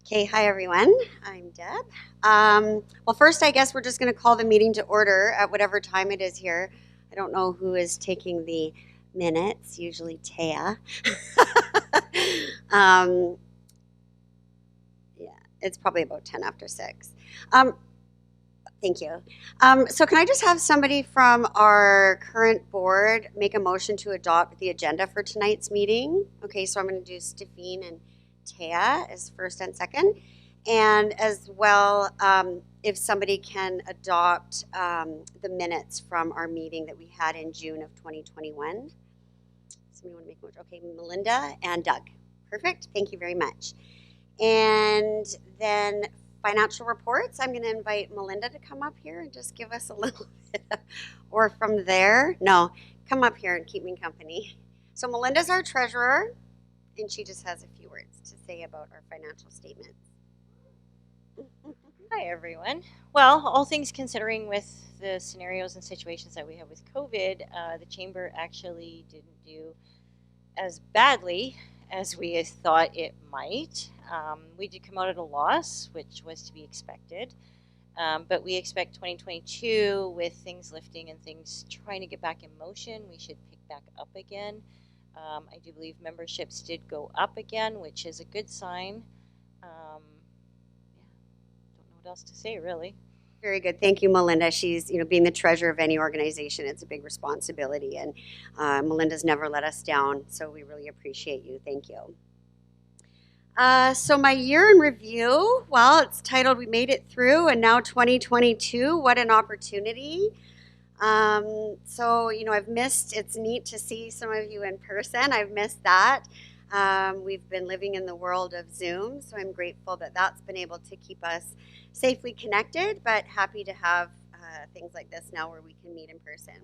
Okay, hi everyone. I'm Deb. Well, first, I guess we're just going to call the meeting to order at whatever time it is here. I don't know who is taking the minutes, usually Taya. um, yeah, it's probably about 10 after 6. Um, Thank you. So can I just have somebody from our current board make a motion to adopt the agenda for tonight's meeting? Okay, so I'm going to do Stephine and Taya as first and second. And as well, if somebody can adopt the minutes from our meeting that we had in June of 2021. Somebody want to make a motion? Okay, Melinda and Doug. Perfect. Thank you very much. And then financial reports, I'm going to invite Melinda to come up here and just give us a little bit of, or from there, no, come up here and keep me company. So Melinda's our treasurer, and she just has a few words to say about our financial statements. Hi, everyone. Well, all things considering with the scenarios and situations that we have with COVID, the Chamber actually didn't do as badly as we thought it might. We did come out at a loss, which was to be expected. But we expect 2022, with things lifting and things trying to get back in motion, we should pick back up again. I do believe memberships did go up again, which is a good sign. What else to say, really. Very good. Thank you, Melinda. She's, being the treasurer of any organization, it's a big responsibility, and Melinda's never let us down, so we really appreciate you. Thank you. So my year in review, well, it's titled We Made It Through, and now 2022, what an opportunity. So, I've missed, it's neat to see some of you in person. I've missed that. We've been living in the world of Zoom, so I'm grateful that that's been able to keep us safely connected, but happy to have things like this now where we can meet in person.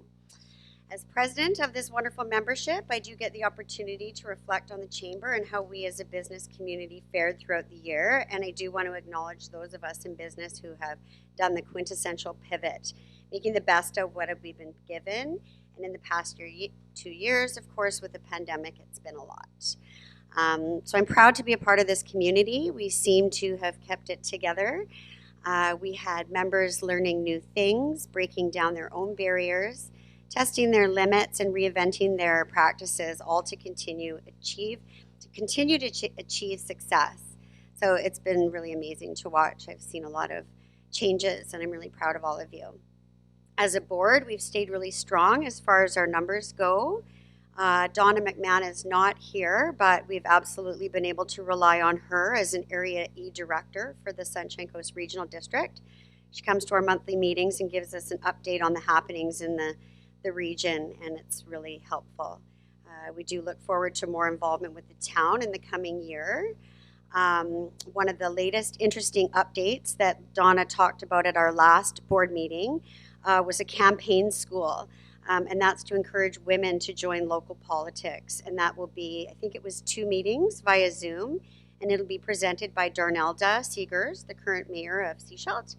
As president of this wonderful membership, I do get the opportunity to reflect on the Chamber and how we as a business community fared throughout the year, and I do want to acknowledge those of us in business who have done the quintessential pivot, making the best of what we've been given. And in the past 2 years, of course, with the pandemic, it's been a lot. So I'm proud to be a part of this community. We seem to have kept it together. We had members learning new things, breaking down their own barriers, testing their limits, and reinventing their practices, all to continue to achieve success. So it's been really amazing to watch. I've seen a lot of changes, and I'm really proud of all of you. As a board, we've stayed really strong as far as our numbers go. Donna McMahon is not here, but we've absolutely been able to rely on her as an Area E director for the Sunshine Coast Regional District. She comes to our monthly meetings and gives us an update on the happenings in the region, and it's really helpful. We do look forward to more involvement with the town in the coming year. One of the latest interesting updates that Donna talked about at our last board meeting was a campaign school. And that's to encourage women to join local politics. And that will be, I think it was 2 meetings via Zoom, and it'll be presented by Darnelda Seegers, the current mayor of Sechelt,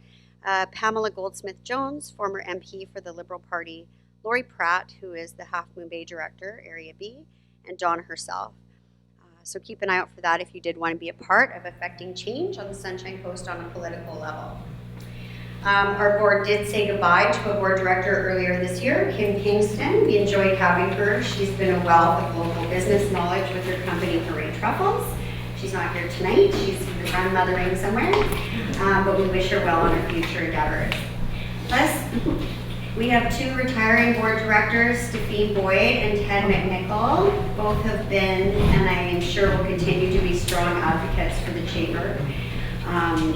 Pamela Goldsmith-Jones, former MP for the Liberal Party, Lori Pratt, who is the Half Moon Bay director, Area B, and Dawn herself. So keep an eye out for that if you did want to be a part of affecting change on the Sunshine Coast on a political level. Our board did say goodbye to a board director earlier this year, Kim Kingston. We enjoyed having her. She's been a wealth of local business knowledge with her company, Hooray Truffles. She's not here tonight. She's grandmothering somewhere, but we wish her well on her future endeavors. Plus, we have 2 retiring board directors, Stephine Boyd and Ted McNichol. Both have been, and I am sure will continue to be, strong advocates for the Chamber.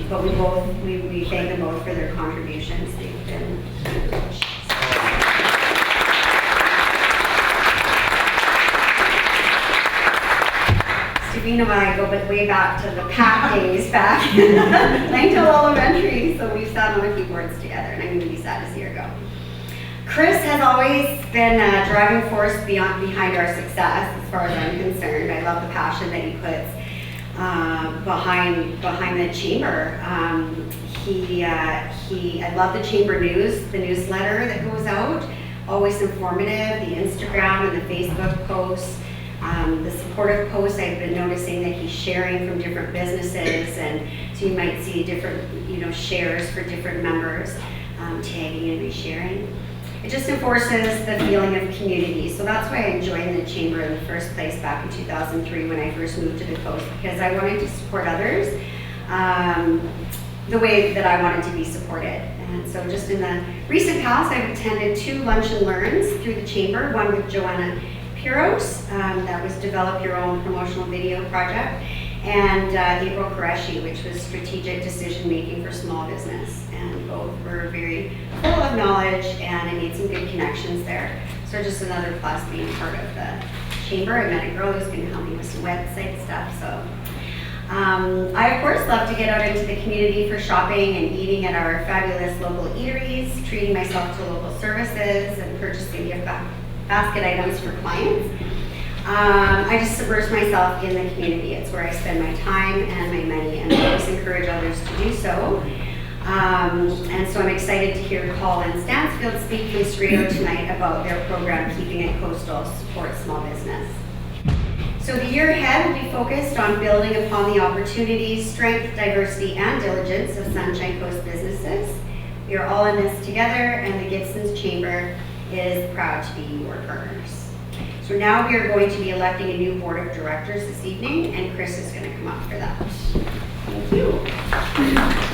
But we thank them both for their contributions. They've been Stephine and I go way back to the PAT days back Langdale Elementary, so we've sat on a few boards together, and I'm going to be sad to see her go. Chris has always been a driving force behind our success, as far as I'm concerned. I love the passion that he puts behind the Chamber. I love the Chamber News, the newsletter that goes out, always informative, the Instagram and the Facebook posts. The supportive posts, I've been noticing that he's sharing from different businesses, and so you might see different, shares for different members, tagging and resharing. It just enforces the feeling of community. So that's why I joined the chamber in the first place back in 2003 when I first moved to the coast, because I wanted to support others the way that I wanted to be supported. And so just in the recent past, I've attended 2 lunch and learns through the chamber, one with Joanna Piros, that was Develop Your Own Promotional Video Project, and April Qureshi, which was Strategic Decision Making for Small Business. And both were very full of knowledge, and I made some good connections there. So just another plus being part of the chamber. I met a girl who's going to help me with some website stuff. So I, of course, love to get out into the community for shopping and eating at our fabulous local eateries, treating myself to local services, and purchasing gift basket items for clients. I just submerge myself in the community. It's where I spend my time and my money, and I always encourage others to do so. And so I'm excited to hear Paul and Stansfield speak from Cerrito tonight about their program, Keeping It Coastal, Support Small Business. So the year ahead will be focused on building upon the opportunities, strength, diversity, and diligence of Sunshine Coast businesses. We are all in this together, and the Gibsons Chamber is proud to be your partners. So now we are going to be electing a new board of directors this evening, and Chris is going to come up for that. Thank you.